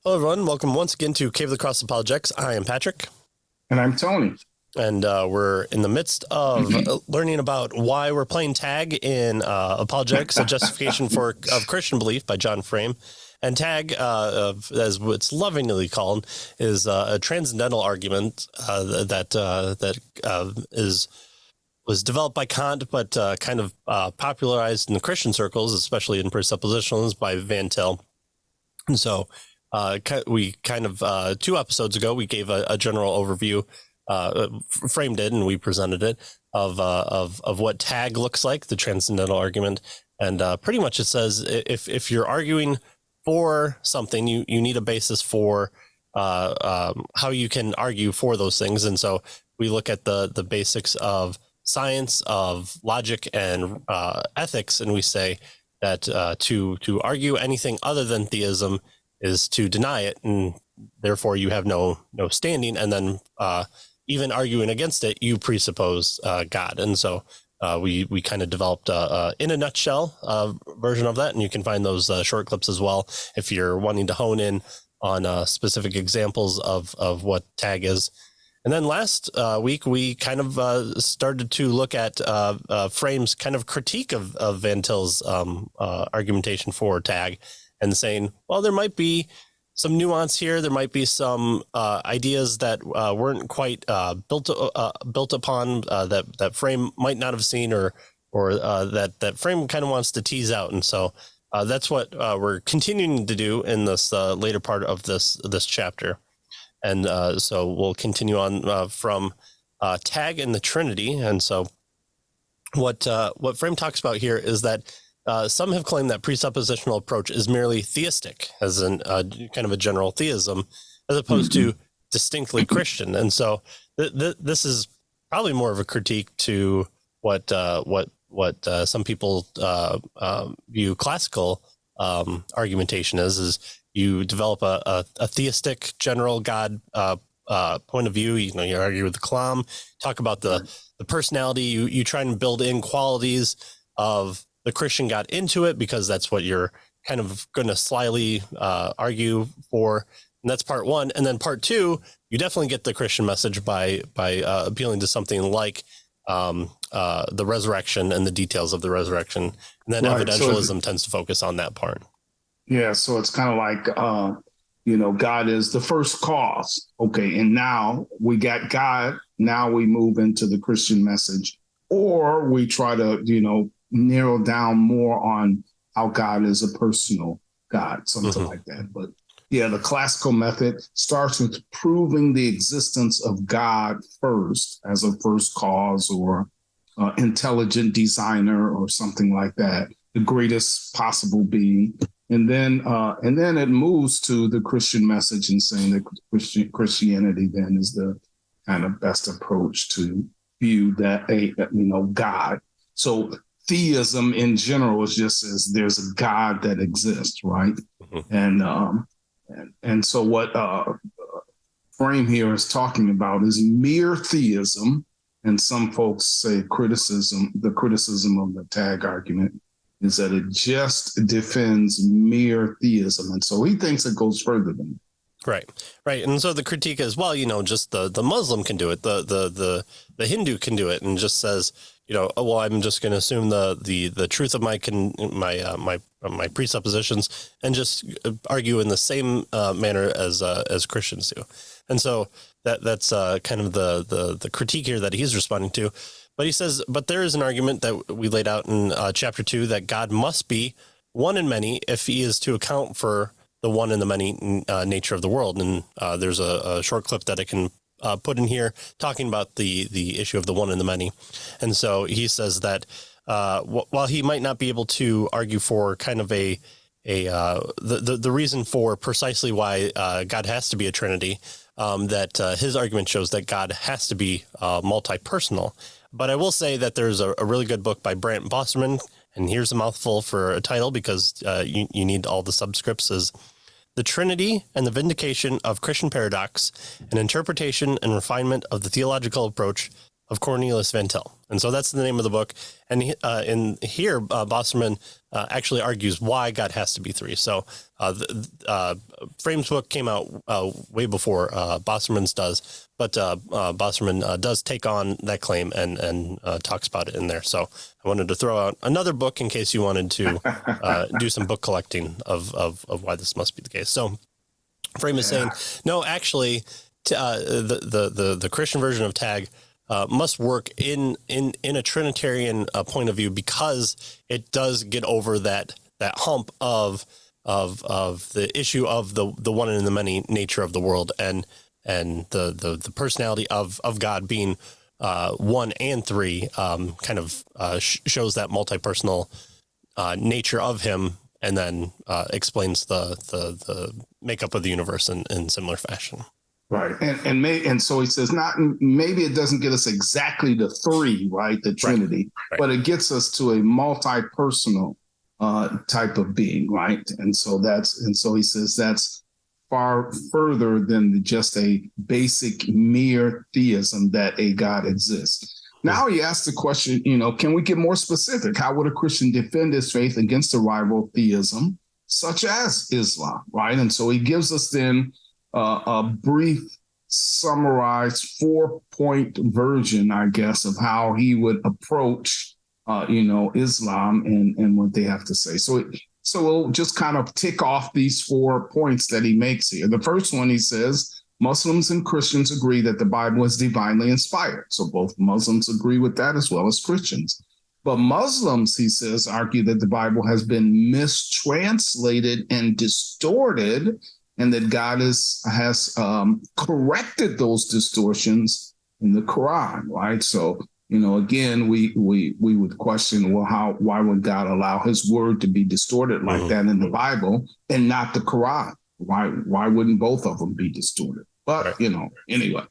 Hello, everyone. Welcome once again to Cave of the Cross Apologetics. I am Patrick. And I'm Tony. And we're in the midst of learning about why we're playing tag in Apologetics, a justification of Christian belief by John Frame. And tag, as it's lovingly called, is a transcendental argument that was developed by Kant, but kind of popularized in the Christian circles, especially in Presuppositionalism by VanTil. And so we kind of 2 episodes ago, we gave a general overview, framed it, and we presented it of what tag looks like, the transcendental argument. And pretty much it says if you're arguing for something, you need a basis for how you can argue for those things. And so we look at the basics of science, of logic, and ethics, and we say that to argue anything other than theism is to deny it, and therefore you have no standing. And then even arguing against it, you presuppose God. And so we kind of developed in a nutshell version of that, and you can find those short clips as well if you're wanting to hone in on specific examples of what tag is. And then last week, we kind of started to look at Frame's kind of critique of VanTil's argumentation for tag, and saying, well, there might be some nuance here. There might be some ideas that weren't quite built upon that Frame might not have seen, or that Frame kind of wants to tease out. And so that's what we're continuing to do in this later part of this chapter. And so we'll continue on from tag and the Trinity. And so what Frame talks about here is that some have claimed that presuppositional approach is merely theistic, as in kind of a general theism, as opposed to distinctly Christian. And so this is probably more of a critique to what some people view classical argumentation is you develop a theistic general God point of view. You argue with the Kalam, talk about the personality. You try and build in qualities of the Christian God into it, because that's what you're kind of going to slyly argue for. And that's part one. And then part two, you definitely get the Christian message by appealing to something like the resurrection and the details of the resurrection. And then evidentialism tends to focus on that part. Yeah, so it's kind of like, God is the first cause. Okay, and now we got God. Now we move into the Christian message, or we try to, narrow down more on how God is a personal God, something like that. But yeah, the classical method starts with proving the existence of God first as a first cause, or intelligent designer, or something like that, the greatest possible being. And then it moves to the Christian message and saying that Christianity then is the kind of best approach to view that God. So theism in general is just as there's a God that exists, right? And so what Frame here is talking about is mere theism, and some folks say the criticism of the tag argument is that it just defends mere theism. And so he thinks it goes further than that. Right. And so the critique is, well, just the Muslim can do it. The Hindu can do it, and just says, well, I'm just going to assume the truth of my presuppositions and just argue in the same manner as Christians do. And so that's kind of the critique here that he's responding to. But he says, but there is an argument that we laid out in chapter 2 that God must be one in many if he is to account for the one in the many nature of the world. And there's a short clip that I can put in here talking about the issue of the one in the many. And so he says that while he might not be able to argue for kind of the reason for precisely why God has to be a Trinity, that his argument shows that God has to be multi-personal. But I will say that there's a really good book by Brant and Bosserman, and here's a mouthful for a title because you need all the subscripts, is The Trinity and the Vindication of Christian Paradox, an Interpretation and Refinement of the Theological Approach of Cornelius VanTil. And so that's the name of the book. And in here, Bosserman actually argues why God has to be three. So Frame's book came out way before Bosserman's does, but Bosserman does take on that claim and talks about it in there. So I wanted to throw out another book in case you wanted to do some book collecting of why this must be the case. So Frame is saying, no, actually, the Christian version of tag must work in a Trinitarian point of view, because it does get over that hump of the issue of the one and the many nature of the world, and the personality of God being one and three, kind of shows that multi-personal nature of him, and then explains the makeup of the universe in similar fashion. Right. And so he says, maybe it doesn't get us exactly to three, right? The Trinity, right. But it gets us to a multi-personal type of being, right? And so he says that's far further than just a basic mere theism that a God exists. Now he asks the question, can we get more specific? How would a Christian defend his faith against a rival theism such as Islam, right? And so he gives us then a brief, summarized 4-point version, I guess, of how he would approach, Islam and what they have to say. So we'll just kind of tick off these 4 points that he makes here. The first one, he says, Muslims and Christians agree that the Bible is divinely inspired. So both Muslims agree with that as well as Christians. But Muslims, he says, argue that the Bible has been mistranslated and distorted, and that God has corrected those distortions in the Quran, right? So, again, we would question, well, why would God allow his word to be distorted like that in the Bible and not the Quran? Why wouldn't both of them be distorted? But, anyway.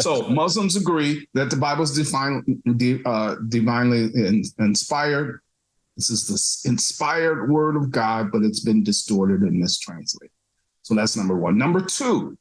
So Muslims agree that the Bible is divinely inspired. This is the inspired word of God, but it's been distorted and mistranslated. So that's number one. Number two,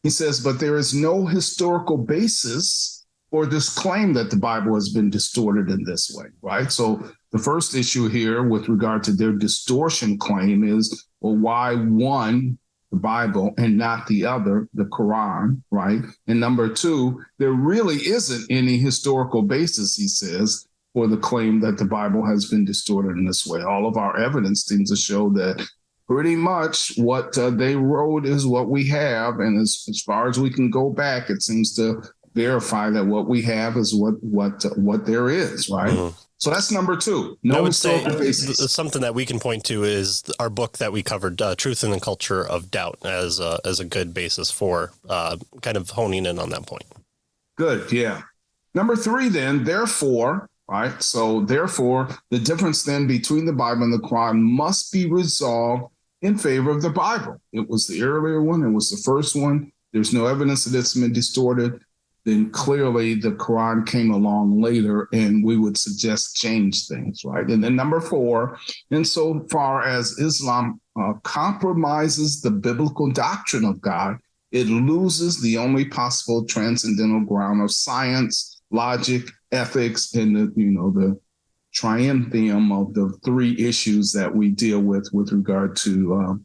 he says, but there is no historical basis for this claim that the Bible has been distorted in this way, right? So the first issue here with regard to their distortion claim is, well, why one, the Bible, and not the other, the Quran, right? And number two, there really isn't any historical basis, he says, for the claim that the Bible has been distorted in this way. All of our evidence seems to show that pretty much what they wrote is what we have. And as far as we can go back, it seems to verify that what we have is what there is, right? Mm-hmm. So that's number two. I would say something that we can point to is our book that we covered, Truth and the Culture of Doubt, as a good basis for kind of honing in on that point. Good, yeah. Number three, then, therefore, right? So therefore, the difference then between the Bible and the Quran must be resolved in favor of the Bible. It was the earlier one. It was the first one. There's no evidence that it's been distorted. Then clearly the Quran came along later, and we would suggest change things, right? And then number four, insofar as Islam compromises the biblical doctrine of God, it loses the only possible transcendental ground of science, logic, ethics, and the triumvirate of the three issues that we deal with regard to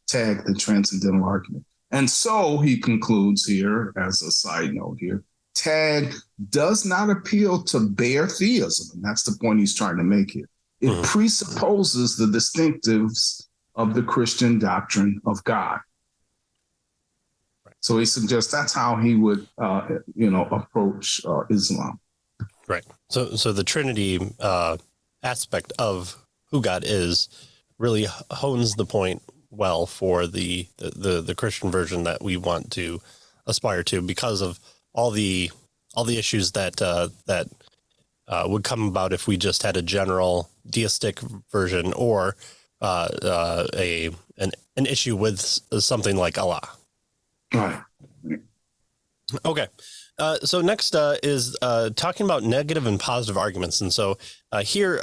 tag the transcendental argument. And so he concludes here, as a side note here, tag does not appeal to bare theism. And that's the point he's trying to make here. It presupposes the distinctives of the Christian doctrine of God. So he suggests that's how he would, approach Islam. Right. So the Trinity aspect of who God is really hones the point well for the Christian version that we want to aspire to, because of all the issues that would come about if we just had a general deistic version or an issue with something like Allah. All right. Okay. So next is talking about negative and positive arguments. And so here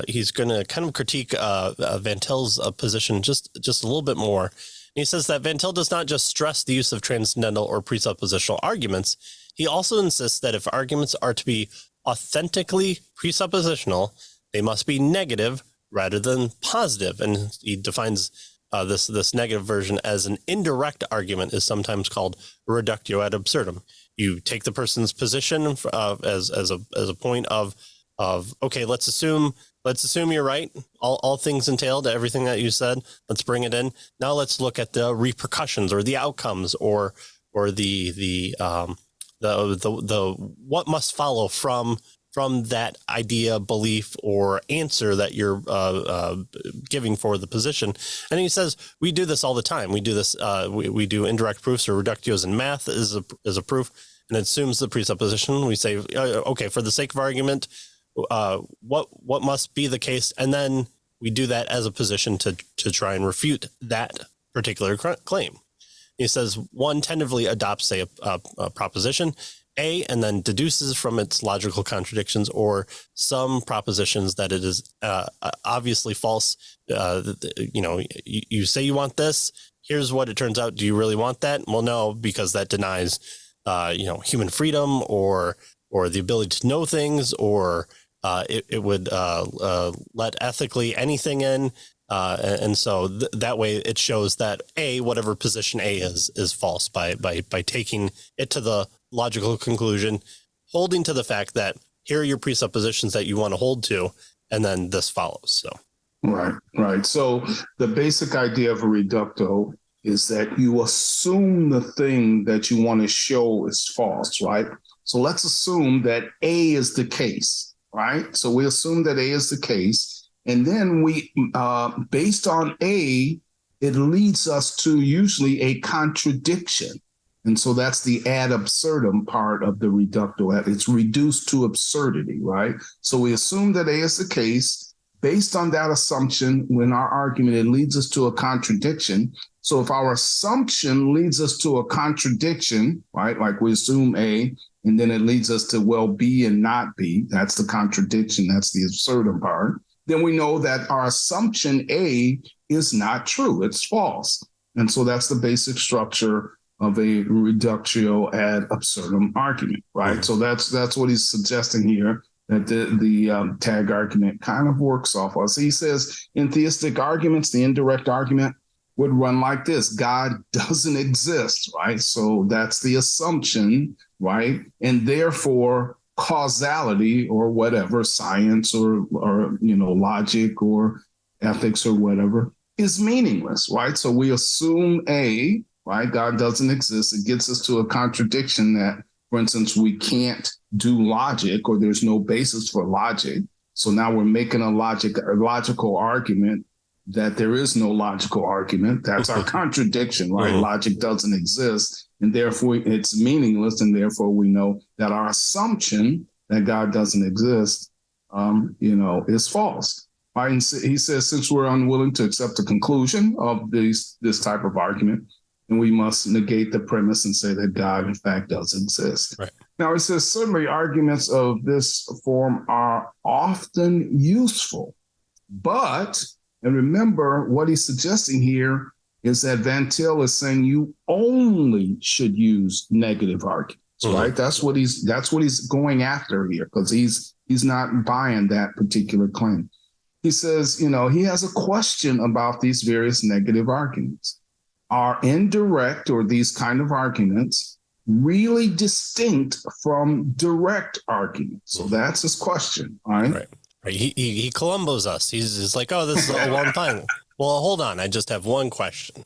he's going to kind of critique VanTil's position just a little bit more. And he says that VanTil does not just stress the use of transcendental or presuppositional arguments. He also insists that if arguments are to be authentically presuppositional, they must be negative rather than positive. And he defines this negative version as an indirect argument, is sometimes called reductio ad absurdum. You take the person's position as a point of okay, let's assume you're right. All things entailed, everything that you said, let's bring it in. Now let's look at the repercussions or the outcomes or the what must follow from that idea, belief, or answer that you're giving for the position. And he says we do this all the time. We do this. We do indirect proofs or reductios in math as a proof, and it assumes the presupposition. We say okay, for the sake of argument, what must be the case, and then we do that as a position to try and refute that particular claim. He says one tentatively adopts, say, a proposition A, and then deduces from its logical contradictions or some propositions that it is obviously false. You say you want this. Here's what it turns out. Do you really want that? Well, no, because that denies, human freedom or the ability to know things, or it would let ethically anything in. And so that way it shows that whatever position A is false by taking it to the logical conclusion, holding to the fact that here are your presuppositions that you want to hold to, and then this follows. So right. So the basic idea of a reducto is that you assume the thing that you want to show is false, right? So let's assume that A is the case, right? So we assume that A is the case. And then we, based on A, it leads us to usually a contradiction. And so that's the ad absurdum part of the reducto. It's reduced to absurdity, right? So we assume that A is the case. Based on that assumption, when our argument, it leads us to a contradiction. So if our assumption leads us to a contradiction, right, like we assume A, and then it leads us to, well, B and not B, that's the contradiction, that's the absurdum part. Then we know that our assumption A is not true, it's false. And so that's the basic structure of a reductio ad absurdum argument, right? Mm-hmm. So that's what he's suggesting here, that the tag argument kind of works off of. So he says in theistic arguments, the indirect argument would run like this: God doesn't exist, right? So that's the assumption, right? And therefore, causality or whatever, science or logic or ethics or whatever, is meaningless, right? So we assume A, right? God doesn't exist. It gets us to a contradiction that, for instance, we can't do logic, or there's no basis for logic. So now we're making a logical argument that there is no logical argument. That's our contradiction, right? Mm-hmm. Logic doesn't exist, and therefore it's meaningless, and therefore we know that our assumption that God doesn't exist, is false. Right? And he says, since we're unwilling to accept the conclusion of this type of argument, then we must negate the premise and say that God, in fact, does exist. Right. Now, he says, certainly arguments of this form are often useful, but, and remember what he's suggesting here is that VanTil is saying you only should use negative arguments, mm-hmm. right? That's what he's going after here, because he's not buying that particular claim. He says, he has a question about these various negative arguments. Are indirect, or these kind of arguments, really distinct from direct arguments? So that's his question, all right? Right. He Columbos us. He's like, oh, this is a long time. Well, hold on. I just have one question.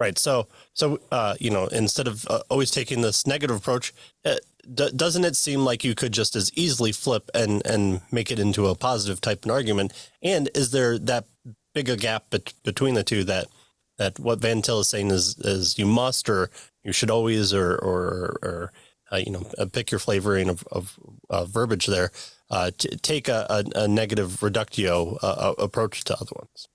Right. So instead of always taking this negative approach, doesn't it seem like you could just as easily flip and make it into a positive type of argument? And is there that big a gap between the two that what VanTil is saying is you must, or you should always, or pick your flavoring of verbiage there, take a negative reductio approach to other ones.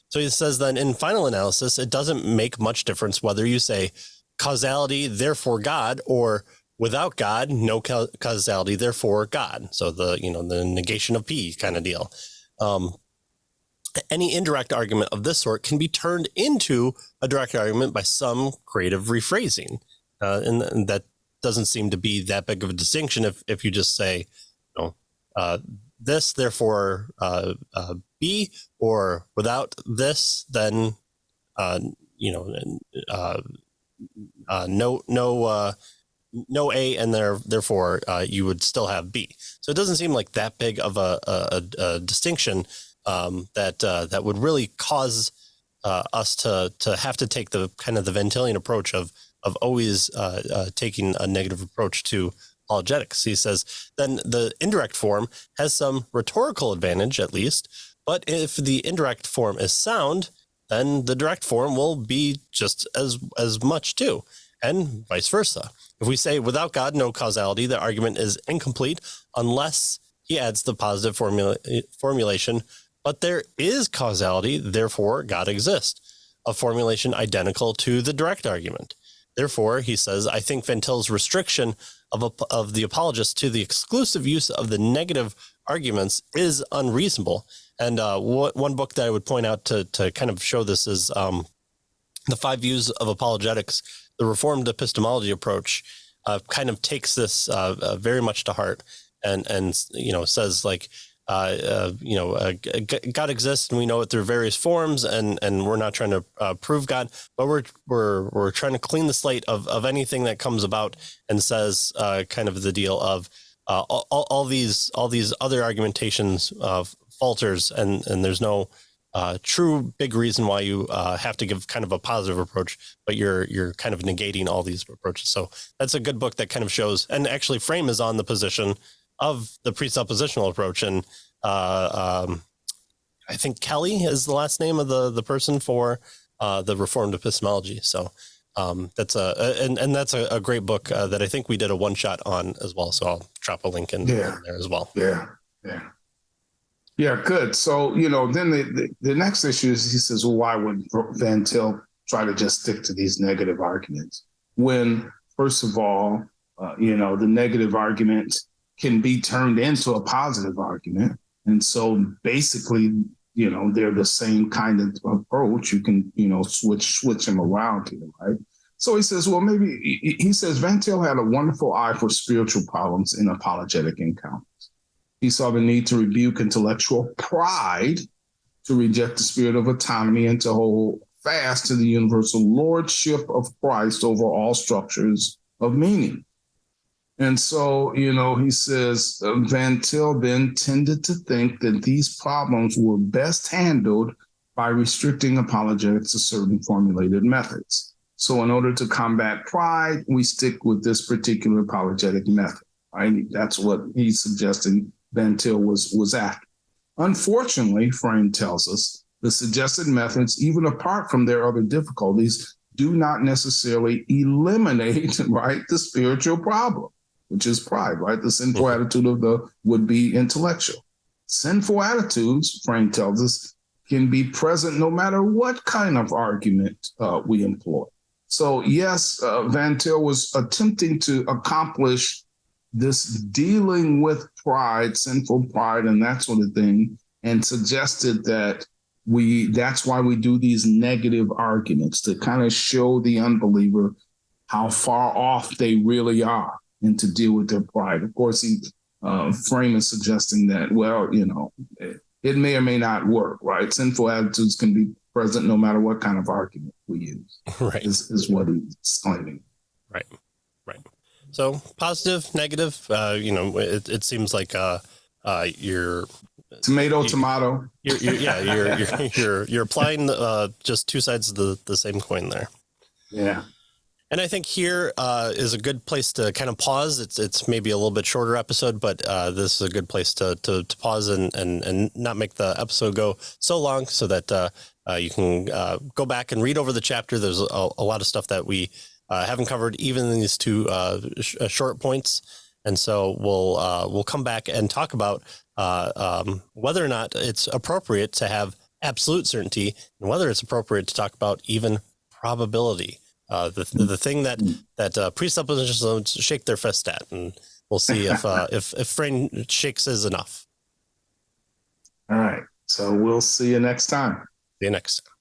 So he says then in final analysis, it doesn't make much difference whether you say causality, therefore God, or without God, no causality, therefore God. So the negation of P kind of deal. Any indirect argument of this sort can be turned into a direct argument by some creative rephrasing, and that doesn't seem to be that big of a distinction if you just say, this, therefore B, or without this, then no A, and therefore you would still have B. So it doesn't seem like that big of a distinction that would really cause us to have to take the kind of the VanTilian approach of always taking a negative approach to apologetics. He says then the indirect form has some rhetorical advantage, at least, but if the indirect form is sound, then the direct form will be just as much too, and vice versa. If we say without God, no causality, the argument is incomplete unless he adds the positive formulation, but there is causality, therefore God exists, a formulation identical to the direct argument. Therefore, he says, I think VanTil's restriction of the apologists to the exclusive use of the negative arguments is unreasonable. And one book that I would point out to kind of show this is The 5 Views of Apologetics. The Reformed epistemology approach kind of takes this very much to heart and says like, God exists and we know it through various forms, and we're not trying to prove God, but we're trying to clean the slate of anything that comes about, and says kind of the deal of all these other argumentations falters, and there's no true big reason why you have to give kind of a positive approach, but you're kind of negating all these approaches. So that's a good book that kind of shows, and actually Frame is on the position of the presuppositional approach. And I think Kelly is the last name of the person for the Reformed epistemology. So that's that's a great book that I think we did a one shot on as well. So I'll drop a link in there as well. Yeah, good. So, then the next issue is, he says, well, why would VanTil try to just stick to these negative arguments when, first of all, the negative argument can be turned into a positive argument. And so basically, they're the same kind of approach. You can, switch them around here, right? So he says, well, he says VanTil had a wonderful eye for spiritual problems in apologetic encounters. He saw the need to rebuke intellectual pride, to reject the spirit of autonomy, and to hold fast to the universal lordship of Christ over all structures of meaning. And so, he says VanTil then tended to think that these problems were best handled by restricting apologetics to certain formulated methods. So in order to combat pride, we stick with this particular apologetic method, right? That's what he's suggesting VanTil was after. Unfortunately, Frame tells us, the suggested methods, even apart from their other difficulties, do not necessarily eliminate, right, the spiritual problem, which is pride, right? The sinful attitude of the would-be intellectual. Sinful attitudes, Frame tells us, can be present no matter what kind of argument we employ. So yes, VanTil was attempting to accomplish this dealing with pride, sinful pride, and that sort of thing, and suggested that that's why we do these negative arguments, to kind of show the unbeliever how far off they really are and to deal with their pride. Of course, Frame is suggesting that, well, it may or may not work, right? Sinful attitudes can be present no matter what kind of argument we use, right? Is what he's claiming. Right. So positive, negative, it seems like you're tomato. You're applying just two sides of the same coin there. Yeah. And I think here is a good place to kind of pause. It's maybe a little bit shorter episode, but this is a good place to pause and not make the episode go so long, so that you can go back and read over the chapter. There's a lot of stuff that we haven't covered, even in these two short points. And so we'll come back and talk about whether or not it's appropriate to have absolute certainty, and whether it's appropriate to talk about even probability. The thing that presuppositionalists shake their fist at, and we'll see if Frame shakes his enough. All right. So we'll see you next time. See you next time.